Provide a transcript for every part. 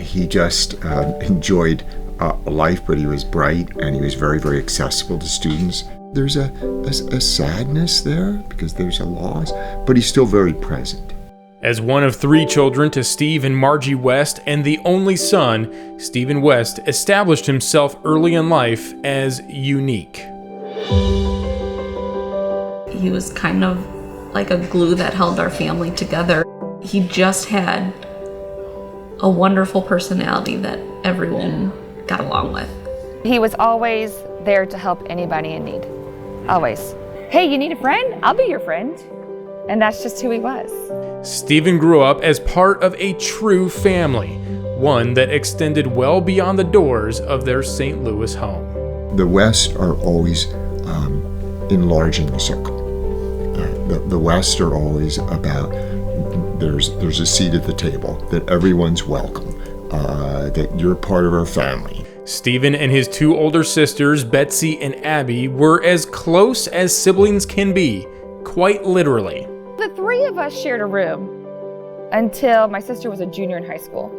He just enjoyed life, but he was bright and he was very, very accessible to students. There's a sadness there because there's a loss, but he's still very present. As one of 3 children to Steve and Margie West and the only son, Stephen West established himself early in life as unique. He was kind of like a glue that held our family together. He just had a wonderful personality that everyone got along with. He was always there to help anybody in need. Always. Hey, you need a friend? I'll be your friend. And that's just who he was. Stephen grew up as part of a true family, one that extended well beyond the doors of their St. Louis home. The West are always enlarging the circle. The West are always about there's a seat at the table, that everyone's welcome, that you're part of our family. Stephen and his 2 older sisters, Betsy and Abby, were as close as siblings can be, quite literally. The 3 of us shared a room until my sister was a junior in high school.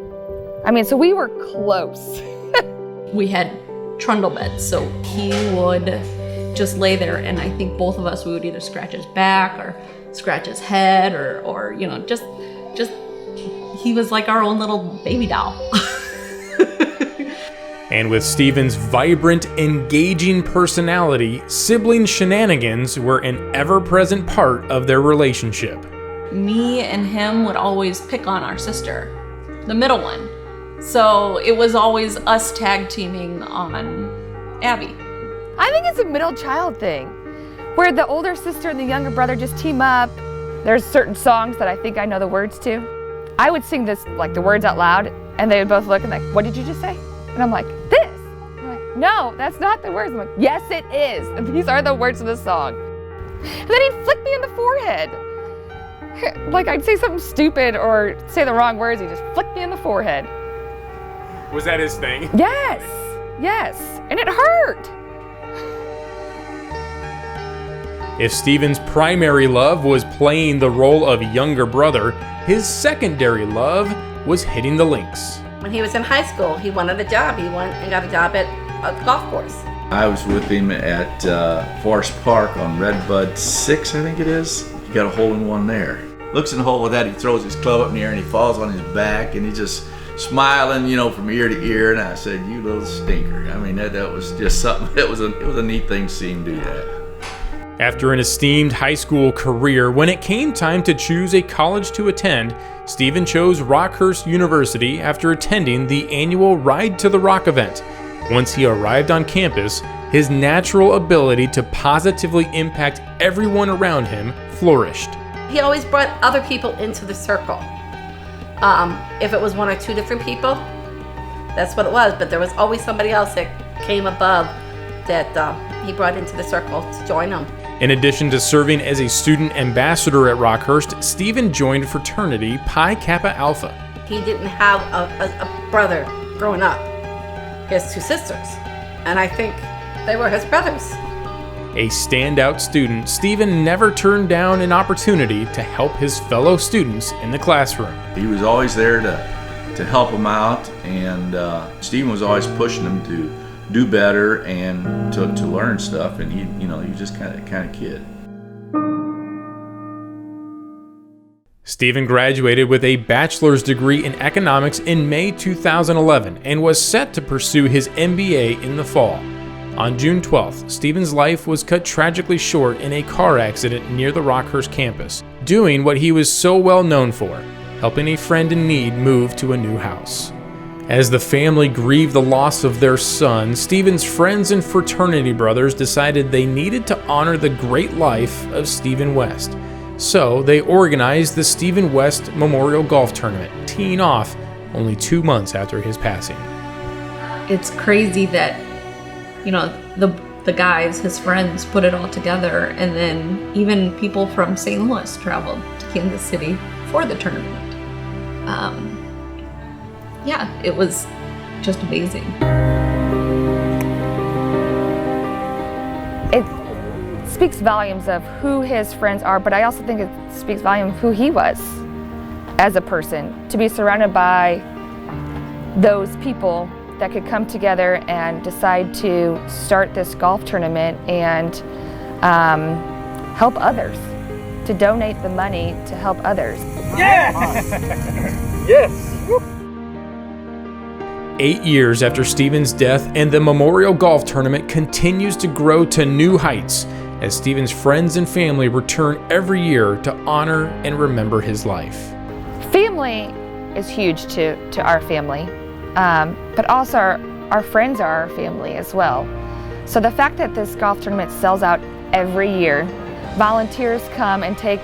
I mean, so we were close. We had trundle beds, so he would just lay there, and I think both of us, we would either scratch his back or scratch his head or you know, just he was like our own little baby doll. And with Stephen's vibrant, engaging personality, sibling shenanigans were an ever-present part of their relationship. Me and him would always pick on our sister, the middle one. So it was always us tag teaming on Abby. I think it's a middle child thing, where the older sister and the younger brother just team up. There's certain songs that I think I know the words to. I would sing this, like the words out loud, and they would both look and like, what did you just say? And I'm like, this. And I'm like, no, that's not the words. I'm like, yes, it is. And these are the words of the song. And then he'd flick me in the forehead. Like I'd say something stupid or say the wrong words, he'd just flick me in the forehead. Was that his thing? Yes, yes, and it hurt. If Stephen's primary love was playing the role of younger brother, his secondary love was hitting the links. When he was in high school, he wanted a job. He went and got a job at a golf course. I was with him at Forest Park on Redbud 6, I think it is. He got a hole-in-one there. Looks in the hole with that, he throws his club up in the air and he falls on his back and he's just smiling, you know, from ear to ear. And I said, "You little stinker." I mean, that was just something. It was a neat thing to see him do that. After an esteemed high school career, when it came time to choose a college to attend, Stephen chose Rockhurst University after attending the annual Ride to the Rock event. Once he arrived on campus, his natural ability to positively impact everyone around him flourished. He always brought other people into the circle. If it was 1 or 2 different people, that's what it was. But there was always somebody else that came above that he brought into the circle to join him. In addition to serving as a student ambassador at Rockhurst, Stephen joined fraternity Pi Kappa Alpha. He didn't have a brother growing up. He has 2 sisters, and I think they were his brothers. A standout student, Stephen never turned down an opportunity to help his fellow students in the classroom. He was always there to help them out, and Stephen was always pushing them to do better and to learn stuff, and he was just kind of kid. Stephen graduated with a bachelor's degree in economics in May 2011 and was set to pursue his MBA in the fall. On June 12th, Stephen's life was cut tragically short in a car accident near the Rockhurst campus, doing what he was so well known for, helping a friend in need move to a new house. As the family grieved the loss of their son, Stephen's friends and fraternity brothers decided they needed to honor the great life of Stephen West. So they organized the Stephen West Memorial Golf Tournament, teeing off only 2 months after his passing. It's crazy that, you know, the guys, his friends, put it all together, and then even people from St. Louis traveled to Kansas City for the tournament. Yeah, it was just amazing. It speaks volumes of who his friends are, but I also think it speaks volumes of who he was as a person. To be surrounded by those people that could come together and decide to start this golf tournament and help others, to donate the money to help others. Yes! Yes! 8 years after Stephen's death, and the Memorial Golf Tournament continues to grow to new heights as Stephen's friends and family return every year to honor and remember his life. Family is huge to our family, but also our friends are our family as well. So the fact that this golf tournament sells out every year, volunteers come and take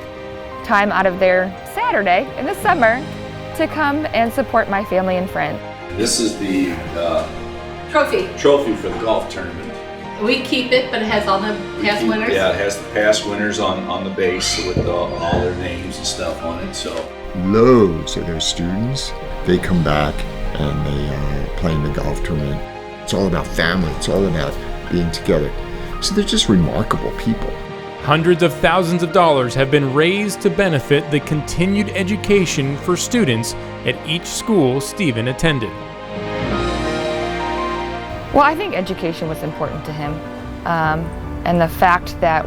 time out of their Saturday in the summer to come and support my family and friends. This is the Trophy. for the golf tournament. We keep it, but it has all the past winners. Yeah, it has the past winners on the base with all their names and stuff on it. So Loads of those students, they come back and they play in the golf tournament. It's all about family. It's all about being together. So they're just remarkable people. Hundreds of thousands of dollars have been raised to benefit the continued education for students at each school Stephen attended. Well, I think education was important to him. And the fact that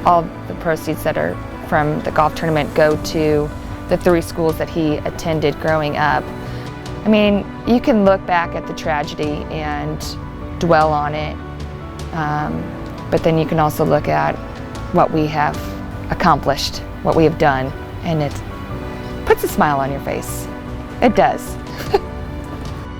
all the proceeds that are from the golf tournament go to the 3 schools that he attended growing up. I mean, you can look back at the tragedy and dwell on it, but then you can also look at what we have accomplished, what we have done, and it puts a smile on your face. It does.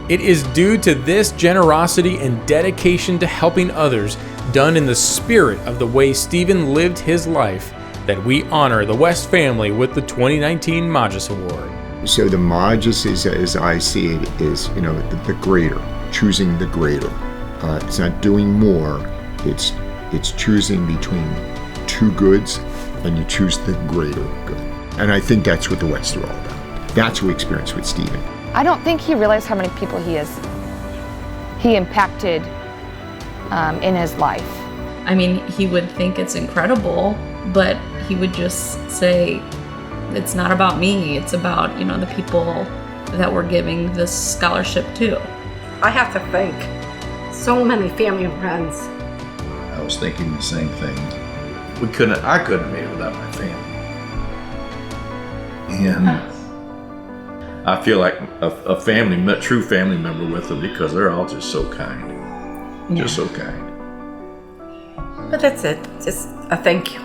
It is due to this generosity and dedication to helping others, done in the spirit of the way Stephen lived his life, that we honor the West family with the 2019 Magis Award. So the Magis, as I see it, is the greater, choosing the greater. It's not doing more. It's choosing between 2 goods, and you choose the greater good. And I think that's what the West are all about. That's what we experienced with Stephen. I don't think he realized how many people he impacted in his life. I mean, he would think it's incredible, but he would just say, it's not about me, it's about, the people that we're giving this scholarship to. I have to thank so many family and friends. I was thinking the same thing. I couldn't have made it without my family. And I feel like a true family member with them, because they're all just so kind. Just so kind. But that's it. Just a thank you.